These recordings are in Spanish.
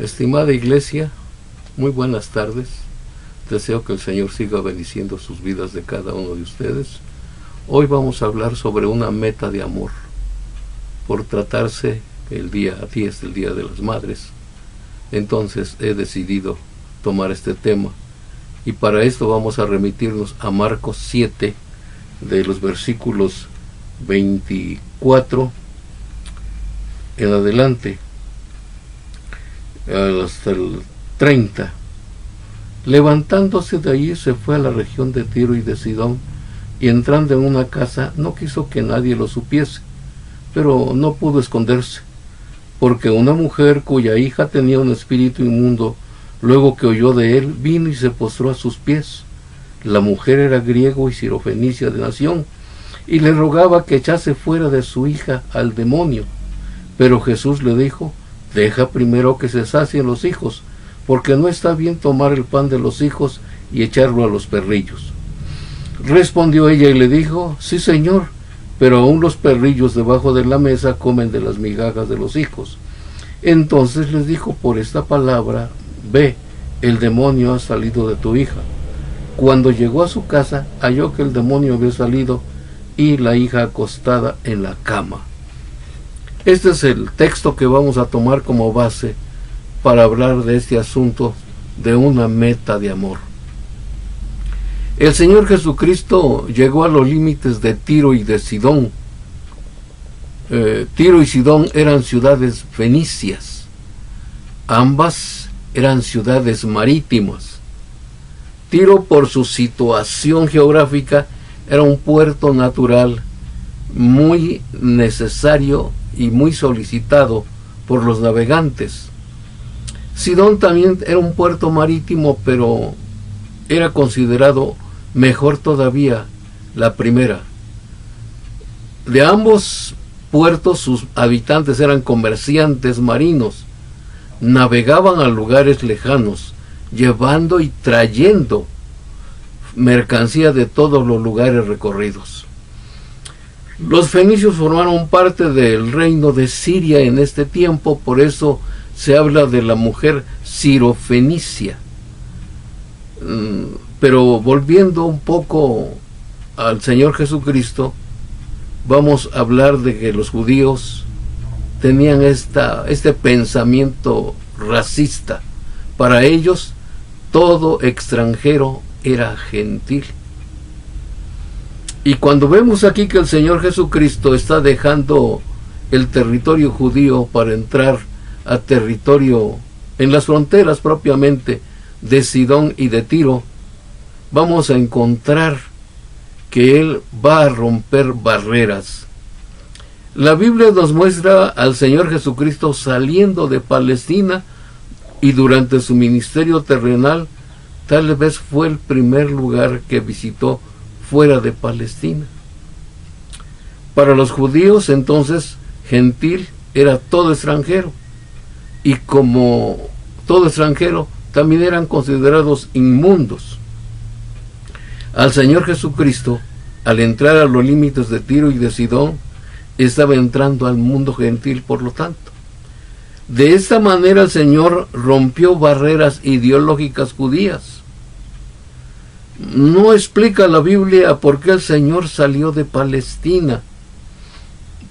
Estimada iglesia, muy buenas tardes. Deseo que el Señor siga bendiciendo sus vidas de cada uno de ustedes. Hoy vamos a hablar sobre una meta de amor. Por tratarse el día 10 del Día de las Madres, entonces he decidido tomar este tema. Y para esto vamos a remitirnos a Marcos 7, de los versículos 24 en adelante hasta el 30. Levantándose de allí se fue a la región de Tiro y de Sidón, y entrando en una casa no quiso que nadie lo supiese, pero no pudo esconderse, porque una mujer cuya hija tenía un espíritu inmundo, luego que oyó de él, vino y se postró a sus pies. La mujer era griego y sirofenicia de nación, y le rogaba que echase fuera de su hija al demonio. Pero Jesús le dijo: deja primero que se sacien los hijos, porque no está bien tomar el pan de los hijos y echarlo a los perrillos. Respondió ella y le dijo: sí, Señor, pero aún los perrillos debajo de la mesa comen de las migajas de los hijos. Entonces les dijo: por esta palabra, ve, el demonio ha salido de tu hija. Cuando llegó a su casa, halló que el demonio había salido y la hija acostada en la cama. Este es el texto que vamos a tomar como base para hablar de este asunto de una meta de amor. El Señor Jesucristo llegó a los límites de Tiro y de Sidón. Tiro y Sidón eran ciudades fenicias. Ambas eran ciudades marítimas. Tiro, por su situación geográfica, era un puerto natural muy necesario y muy solicitado por los navegantes. Sidón también era un puerto marítimo, pero era considerado mejor todavía la primera. De ambos puertos sus habitantes eran comerciantes marinos, navegaban a lugares lejanos, llevando y trayendo mercancía de todos los lugares recorridos. Los fenicios formaron parte del reino de Siria en este tiempo, por eso se habla de la mujer sirofenicia. Pero volviendo un poco al Señor Jesucristo, vamos a hablar de que los judíos tenían este pensamiento racista. Para ellos, todo extranjero era gentil. Y cuando vemos aquí que el Señor Jesucristo está dejando el territorio judío para entrar a territorio en las fronteras propiamente de Sidón y de Tiro, vamos a encontrar que Él va a romper barreras. La Biblia nos muestra al Señor Jesucristo saliendo de Palestina, y durante su ministerio terrenal tal vez fue el primer lugar que visitó fuera de Palestina. Para los judíos entonces, gentil era todo extranjero, y como todo extranjero también eran considerados inmundos. Al Señor Jesucristo, al entrar a los límites de Tiro y de Sidón, estaba entrando al mundo gentil, por lo tanto. De esta manera el Señor rompió barreras ideológicas judías. No explica la Biblia por qué el Señor salió de Palestina.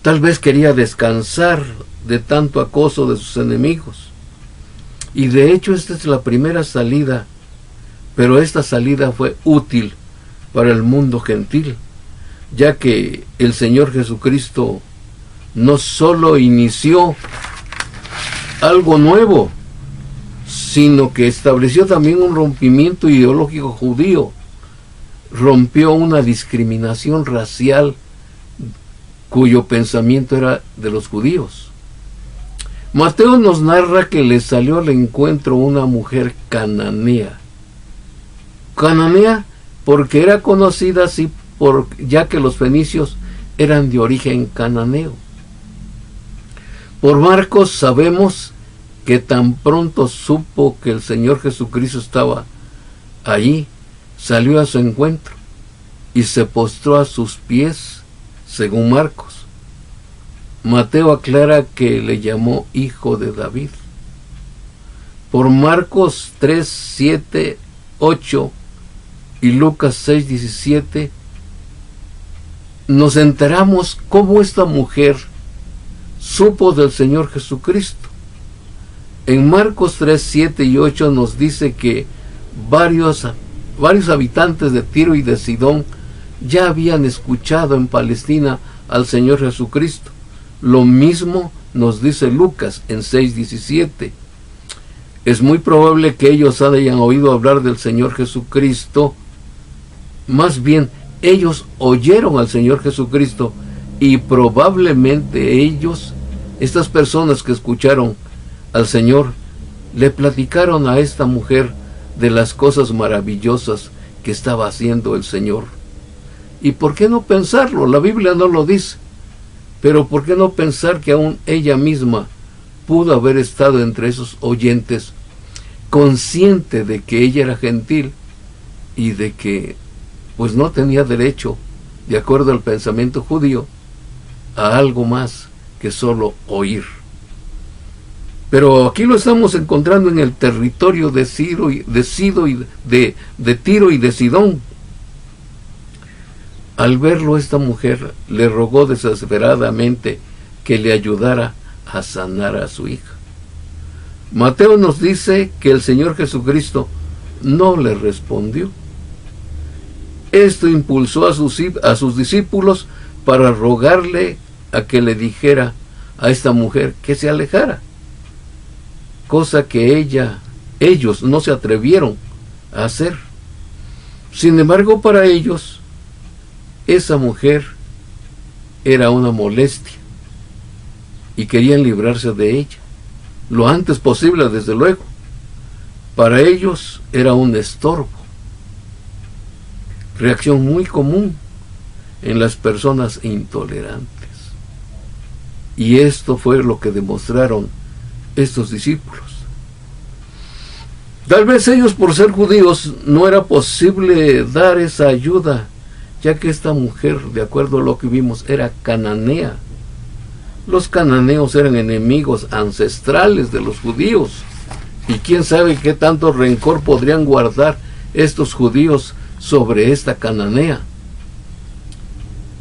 Tal vez quería descansar de tanto acoso de sus enemigos. Y de hecho esta es la primera salida, pero esta salida fue útil para el mundo gentil, ya que el Señor Jesucristo no solo inició algo nuevo, sino que estableció también un rompimiento ideológico judío. Rompió una discriminación racial cuyo pensamiento era de los judíos. Mateo nos narra que le salió al encuentro una mujer cananea. Cananea porque era conocida así ya que los fenicios eran de origen cananeo. Por Marcos sabemos que tan pronto supo que el Señor Jesucristo estaba allí, salió a su encuentro y se postró a sus pies, según Marcos. Mateo aclara que le llamó hijo de David. por Marcos 3, 7, 8 y Lucas 6, 17, nos enteramos cómo esta mujer supo del Señor Jesucristo. En Marcos 3, 7 y 8 nos dice que varios habitantes de Tiro y de Sidón ya habían escuchado en Palestina al Señor Jesucristo. Lo mismo nos dice Lucas en 6:17. Es muy probable que ellos hayan oído hablar del Señor Jesucristo. Más bien, ellos oyeron al Señor Jesucristo y probablemente ellos, estas personas que escucharon al Señor, le platicaron a esta mujer de las cosas maravillosas que estaba haciendo el Señor. ¿Y por qué no pensarlo? La Biblia no lo dice, pero ¿por qué no pensar que aún ella misma pudo haber estado entre esos oyentes, consciente de que ella era gentil y de que pues no tenía derecho, de acuerdo al pensamiento judío, a algo más que solo oír? Pero aquí lo estamos encontrando en el territorio de Tiro y de Sidón. Al verlo, esta mujer le rogó desesperadamente que le ayudara a sanar a su hija. Mateo nos dice que el Señor Jesucristo no le respondió. Esto impulsó a sus discípulos para rogarle a que le dijera a esta mujer que se alejara, cosa que ellos no se atrevieron a hacer. Sin embargo, para ellos, esa mujer era una molestia y querían librarse de ella lo antes posible, desde luego. Para ellos era un estorbo, reacción muy común en las personas intolerantes. Y esto fue lo que demostraron estos discípulos. Tal vez ellos, por ser judíos, no era posible dar esa ayuda, ya que esta mujer, de acuerdo a lo que vimos, era cananea. Los cananeos eran enemigos ancestrales de los judíos, y quién sabe qué tanto rencor podrían guardar estos judíos sobre esta cananea.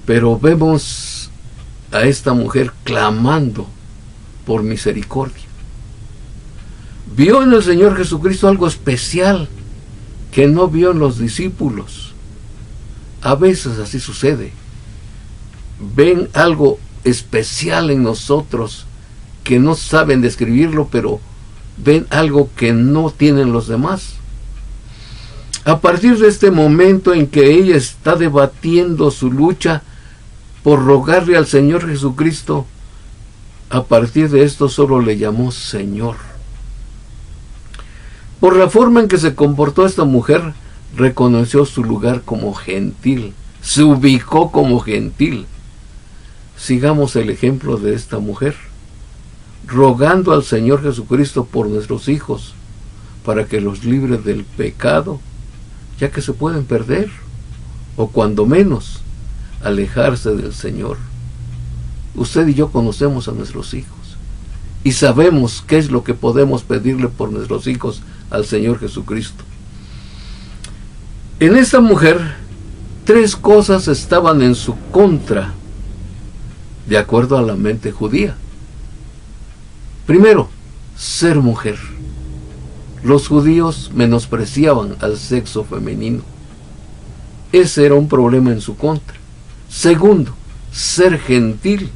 Pero vemos a esta mujer clamando por misericordia. Vio en el Señor Jesucristo algo especial que no vio en los discípulos. A veces así sucede. Ven algo especial en nosotros que no saben describirlo, pero ven algo que no tienen los demás. A partir de este momento en que ella está debatiendo su lucha por rogarle al Señor Jesucristo, a partir de esto solo le llamó Señor. Por la forma en que se comportó esta mujer, reconoció su lugar como gentil, se ubicó como gentil. Sigamos el ejemplo de esta mujer, rogando al Señor Jesucristo por nuestros hijos, para que los libre del pecado, ya que se pueden perder, o cuando menos, alejarse del Señor. Usted y yo conocemos a nuestros hijos, y sabemos qué es lo que podemos pedirle por nuestros hijos al Señor Jesucristo. En esta mujer, 3 cosas estaban en su contra, de acuerdo a la mente judía. Primero, ser mujer. Los judíos menospreciaban al sexo femenino. Ese era un problema en su contra. Segundo, ser gentil.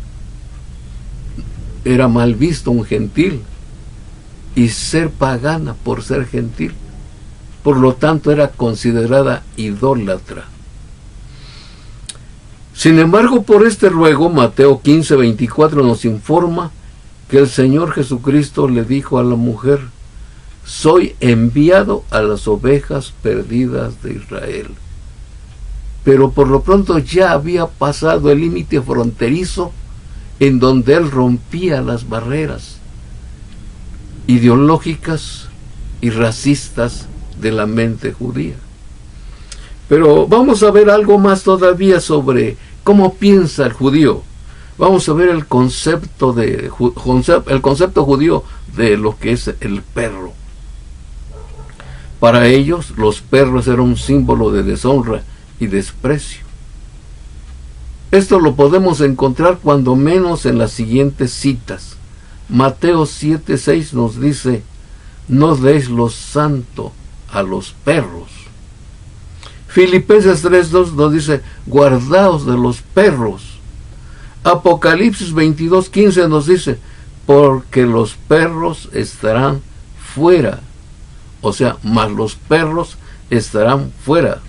Era mal visto un gentil. Y ser pagana por ser gentil. Por lo tanto, era considerada idólatra. Sin embargo, por este ruego, Mateo 15:24 nos informa que el Señor Jesucristo le dijo a la mujer: soy enviado a las ovejas perdidas de Israel. Pero por lo pronto ya había pasado el límite fronterizo en donde él rompía las barreras ideológicas y racistas de la mente judía. Pero vamos a ver algo más todavía sobre cómo piensa el judío. Vamos a ver el concepto judío de lo que es el perro. Para ellos, los perros eran un símbolo de deshonra y desprecio. Esto lo podemos encontrar cuando menos en las siguientes citas. Mateo 7:6 nos dice: no deis lo santo a los perros. Filipenses 3:2 nos dice: guardaos de los perros. Apocalipsis 22:15 nos dice: porque los perros estarán fuera. O sea, mas los perros estarán fuera.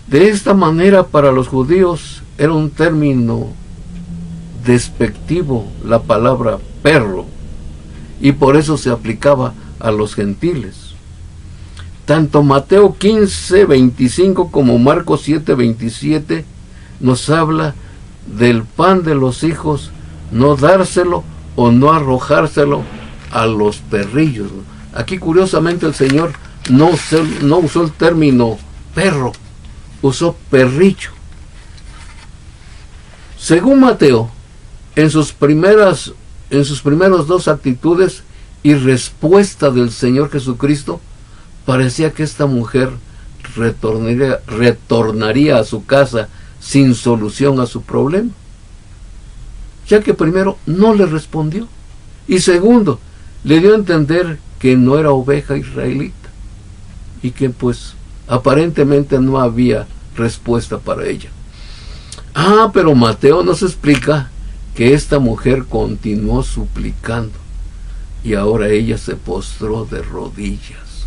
De esta manera, para los judíos era un término despectivo la palabra perro, y por eso se aplicaba a los gentiles. Tanto Mateo 15:25 como Marcos 7:27 nos habla del pan de los hijos, no dárselo o no arrojárselo a los perrillos. Aquí curiosamente el Señor no usó el término perro, usó perrillo. Según Mateo, en sus primeros dos actitudes y respuesta del Señor Jesucristo, parecía que esta mujer retornaría a su casa sin solución a su problema, ya que primero no le respondió, y segundo, le dio a entender que no era oveja israelita, y que pues aparentemente no había respuesta para ella. Pero Mateo nos explica que esta mujer continuó suplicando, y ahora ella se postró de rodillas.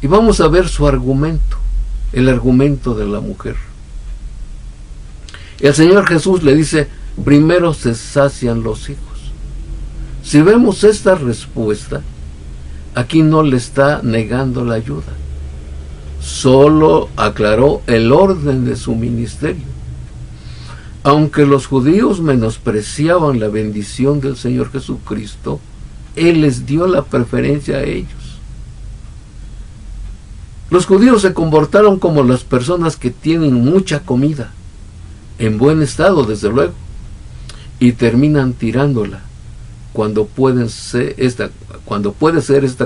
Y vamos a ver su argumento, el argumento de la mujer. El Señor Jesús le dice: primero se sacian los hijos. Si vemos esta respuesta, aquí no le está negando la ayuda, solo aclaró el orden de su ministerio. Aunque los judíos menospreciaban la bendición del Señor Jesucristo, Él les dio la preferencia a ellos. Los judíos se comportaron como las personas que tienen mucha comida, en buen estado desde luego, y terminan tirándola cuando puede ser esta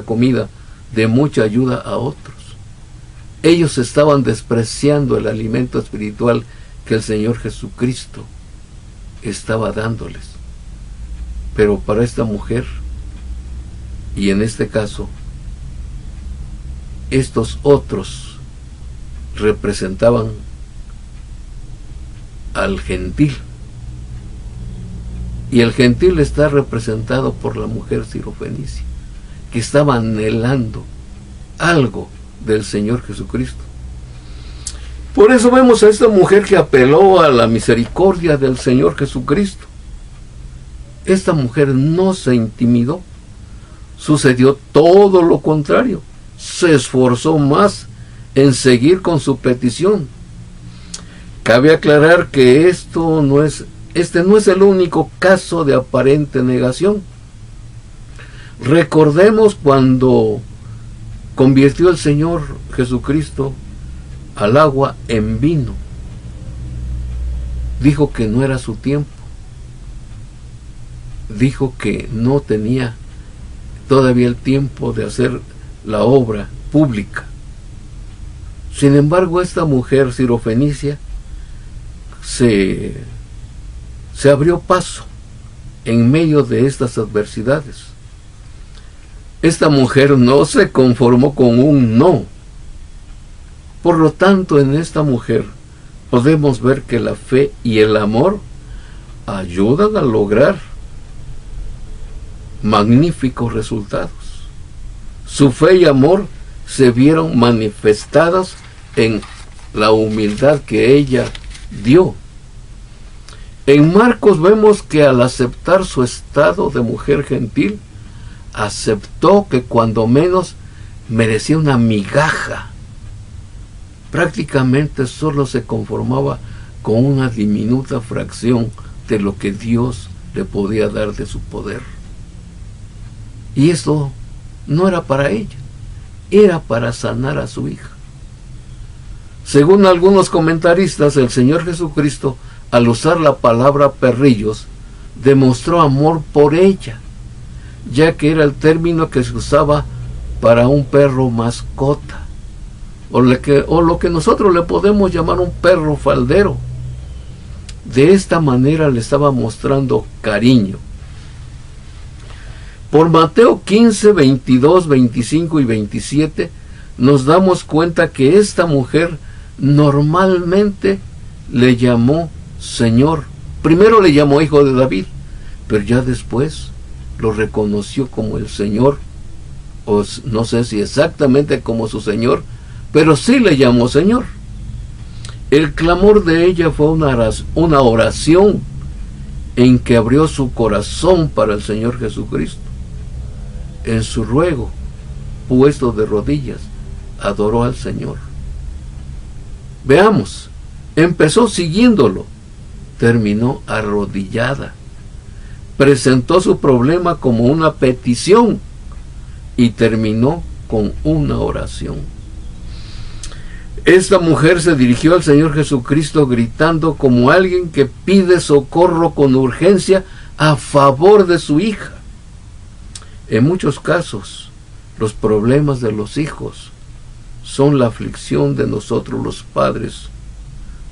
comida de mucha ayuda a otros. Ellos estaban despreciando el alimento espiritual que el Señor Jesucristo estaba dándoles. Pero para esta mujer, y en este caso, estos otros representaban al gentil, y el gentil está representado por la mujer sirofenicia, que estaba anhelando algo del Señor Jesucristo. Por eso vemos a esta mujer que apeló a la misericordia del Señor Jesucristo. Esta mujer no se intimidó, sucedió todo lo contrario, se esforzó más en seguir con su petición. Cabe aclarar que este no es el único caso de aparente negación. Recordemos cuando convirtió el Señor Jesucristo al agua en vino. Dijo que no era su tiempo. Dijo que no tenía todavía el tiempo de hacer la obra pública. Sin embargo, esta mujer sirofenicia se abrió paso en medio de estas adversidades. Esta mujer no se conformó con un no. Por lo tanto, en esta mujer podemos ver que la fe y el amor ayudan a lograr magníficos resultados. Su fe y amor se vieron manifestadas en la humildad que ella dio. En Marcos vemos que al aceptar su estado de mujer gentil, aceptó que cuando menos merecía una migaja. Prácticamente solo se conformaba con una diminuta fracción de lo que Dios le podía dar de su poder. Y esto no era para ella, era para sanar a su hija. Según algunos comentaristas, el Señor Jesucristo, al usar la palabra perrillos, demostró amor por ella, ya que era el término que se usaba para un perro mascota, o lo que nosotros le podemos llamar un perro faldero. De esta manera le estaba mostrando cariño. Por Mateo 15, 22, 25 y 27 nos damos cuenta que esta mujer normalmente le llamó Señor. Primero le llamó hijo de David, pero ya después lo reconoció como el Señor, o no sé si exactamente como su Señor, pero sí le llamó Señor. El clamor de ella fue una oración en que abrió su corazón para el Señor Jesucristo. En su ruego, puesto de rodillas, adoró al Señor. Veamos, empezó siguiéndolo, terminó arrodillada, presentó su problema como una petición y terminó con una oración. Esta mujer se dirigió al Señor Jesucristo gritando como alguien que pide socorro con urgencia a favor de su hija. En muchos casos, los problemas de los hijos son la aflicción de nosotros los padres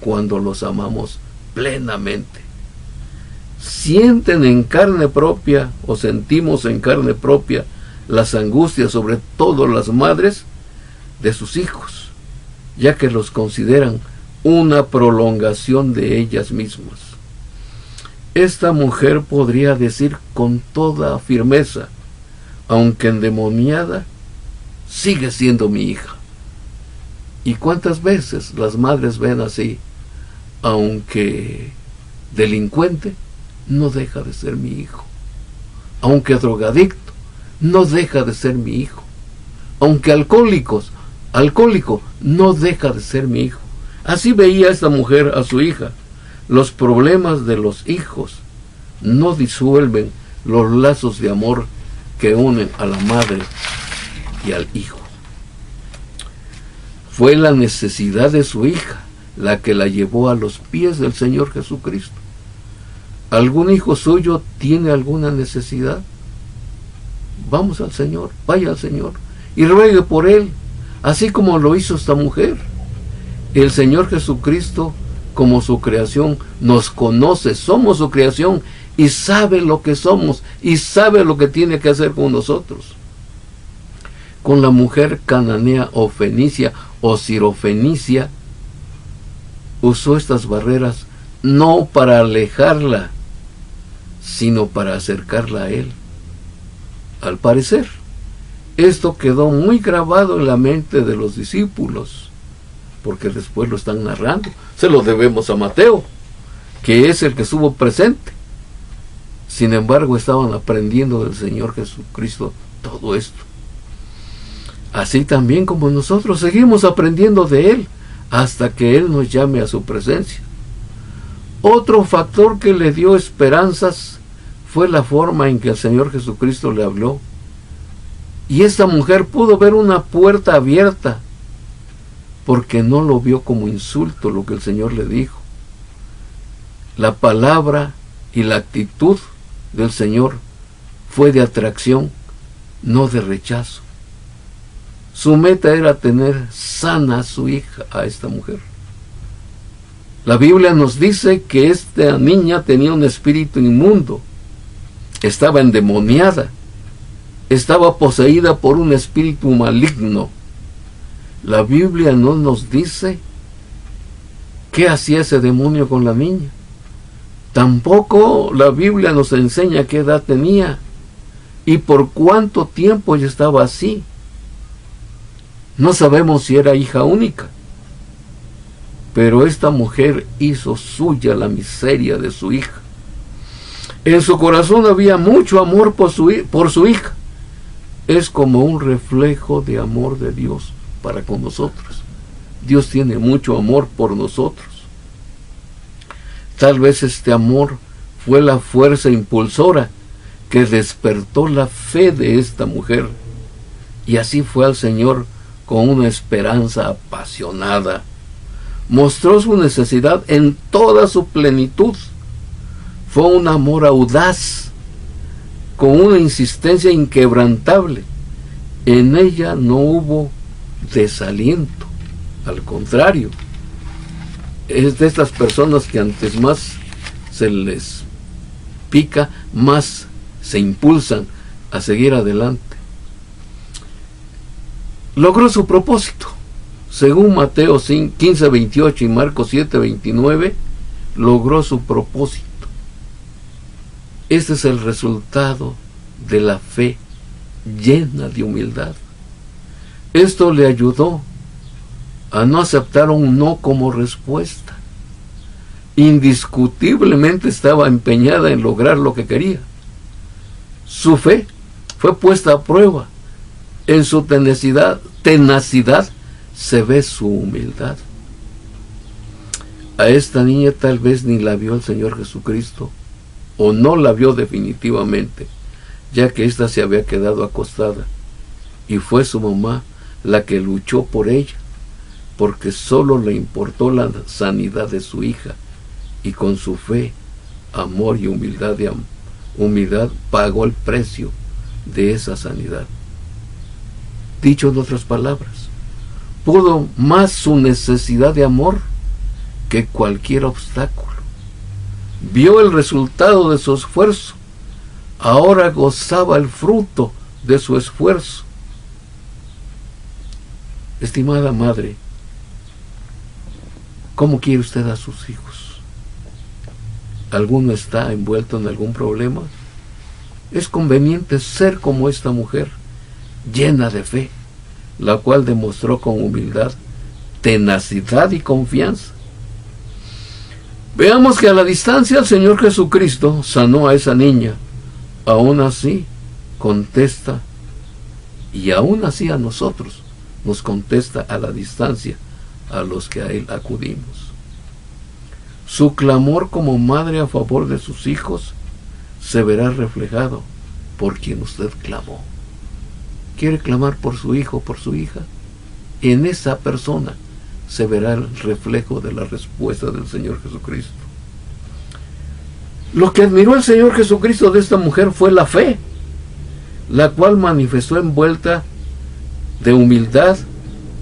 cuando los amamos plenamente. Sienten en carne propia o sentimos en carne propia las angustias, sobre todo las madres, de sus hijos, ya que los consideran una prolongación de ellas mismas. Esta mujer podría decir con toda firmeza, aunque endemoniada, sigue siendo mi hija. ¿Y cuántas veces las madres ven así? Aunque delincuente, no deja de ser mi hijo. Aunque drogadicto, no deja de ser mi hijo. Aunque alcohólico, no deja de ser mi hijo. Así veía esta mujer a su hija. Los problemas de los hijos no disuelven los lazos de amor que unen a la madre y al hijo. Fue la necesidad de su hija la que la llevó a los pies del Señor Jesucristo. ¿Algún hijo suyo tiene alguna necesidad? Vamos al Señor, vaya al Señor y ruegue por él, así como lo hizo esta mujer. El Señor Jesucristo, como su creación, nos conoce, somos su creación y sabe lo que somos y sabe lo que tiene que hacer con nosotros. Con la mujer cananea o fenicia o sirofenicia, usó estas barreras no para alejarla, sino para acercarla a él. Al parecer, esto quedó muy grabado en la mente de los discípulos, porque después lo están narrando. Se lo debemos a Mateo, que es el que estuvo presente. Sin embargo, estaban aprendiendo del Señor Jesucristo todo esto. Así también como nosotros seguimos aprendiendo de Él hasta que Él nos llame a su presencia. Otro factor que le dio esperanzas fue la forma en que el Señor Jesucristo le habló. Y esta mujer pudo ver una puerta abierta porque no lo vio como insulto lo que el Señor le dijo. La palabra y la actitud del Señor fue de atracción, no de rechazo. Su meta era tener sana a su hija, a esta mujer. La Biblia nos dice que esta niña tenía un espíritu inmundo, estaba endemoniada, estaba poseída por un espíritu maligno. La Biblia no nos dice qué hacía ese demonio con la niña. Tampoco la Biblia nos enseña qué edad tenía y por cuánto tiempo ella estaba así. No sabemos si era hija única, pero esta mujer hizo suya la miseria de su hija. En su corazón había mucho amor por su hija. Es como un reflejo de amor de Dios para con nosotros. Dios tiene mucho amor por nosotros. Tal vez este amor fue la fuerza impulsora que despertó la fe de esta mujer. Y así fue al Señor con una esperanza apasionada. Mostró su necesidad en toda su plenitud. Fue un amor audaz, con una insistencia inquebrantable, En ella no hubo desaliento, al contrario, es de estas personas que antes más se les pica, más se impulsan a seguir adelante. Logró su propósito. Según Mateo 15:28 y Marcos 7:29, logró su propósito. Este es el resultado de la fe llena de humildad. Esto le ayudó a no aceptar un no como respuesta. Indiscutiblemente estaba empeñada en lograr lo que quería. Su fe fue puesta a prueba. En su tenacidad se ve su humildad. A esta niña tal vez ni la vio el Señor Jesucristo, o no la vio definitivamente, ya que ésta se había quedado acostada, y fue su mamá la que luchó por ella, porque solo le importó la sanidad de su hija, y con su fe, amor y humildad pagó el precio de esa sanidad. Dicho en otras palabras, pudo más su necesidad de amor que cualquier obstáculo. Vio el resultado de su esfuerzo. Ahora gozaba el fruto de su esfuerzo. Estimada madre, ¿cómo quiere usted a sus hijos? ¿Alguno está envuelto en algún problema? Es conveniente ser como esta mujer, llena de fe, la cual demostró con humildad, tenacidad y confianza. Veamos que a la distancia el Señor Jesucristo sanó a esa niña. Aún así contesta, y aún así a nosotros nos contesta a la distancia, a los que a Él acudimos. Su clamor como madre a favor de sus hijos se verá reflejado por quien usted clamó. ¿Quiere clamar por su hijo, por su hija? En esa persona se verá el reflejo de la respuesta del Señor Jesucristo. Lo que admiró el Señor Jesucristo de esta mujer fue la fe, la cual manifestó envuelta de humildad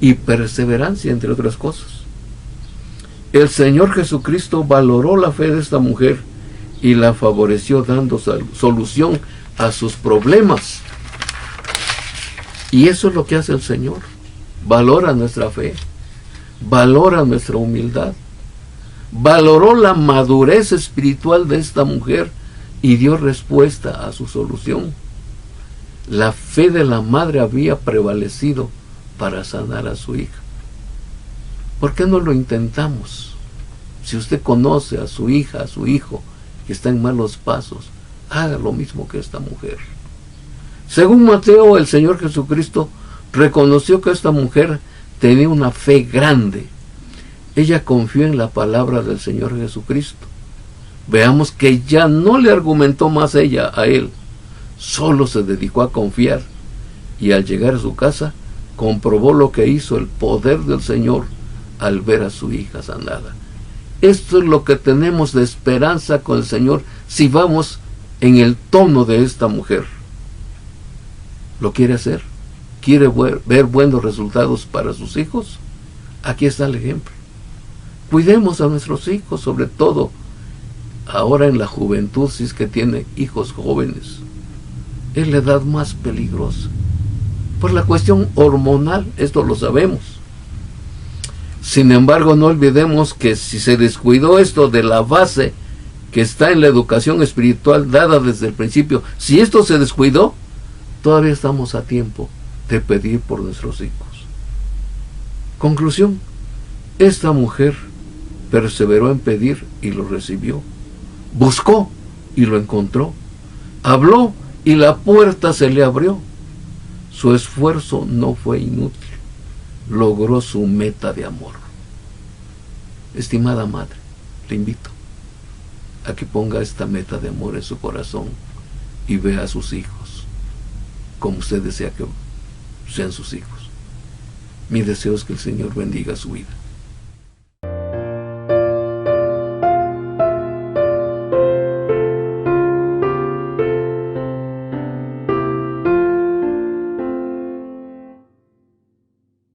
y perseverancia, entre otras cosas. El Señor Jesucristo valoró la fe de esta mujer y la favoreció dando solución a sus problemas. Y eso es lo que hace el Señor. Valora nuestra fe, valora nuestra humildad, valoró la madurez espiritual de esta mujer y dio respuesta a su solución. La fe de la madre había prevalecido para sanar a su hija. ¿Por qué no lo intentamos? Si usted conoce a su hija, a su hijo, que está en malos pasos, haga lo mismo que esta mujer. Según Mateo, el Señor Jesucristo reconoció que esta mujer tenía una fe grande. Ella confió en la palabra del Señor Jesucristo. Veamos que ya no le argumentó más ella a él, solo se dedicó a confiar, y al llegar a su casa comprobó lo que hizo el poder del Señor al ver a su hija sanada. Esto es lo que tenemos de esperanza con el Señor si vamos en el tono de esta mujer. ¿Lo quiere hacer? ¿Quiere ver buenos resultados para sus hijos? Aquí está el ejemplo. Cuidemos a nuestros hijos, sobre todo ahora en la juventud, si es que tiene hijos jóvenes. Es la edad más peligrosa. Por la cuestión hormonal, esto lo sabemos. Sin embargo, no olvidemos que si se descuidó esto de la base que está en la educación espiritual dada desde el principio, si esto se descuidó, todavía estamos a tiempo de pedir por nuestros hijos. Conclusión, esta mujer perseveró en pedir y lo recibió. Buscó y lo encontró. Habló y la puerta se le abrió. Su esfuerzo no fue inútil. Logró su meta de amor. Estimada madre, le invito a que ponga esta meta de amor en su corazón y vea a sus hijos como usted desea que sean sus hijos. Mi deseo es que el Señor bendiga su vida.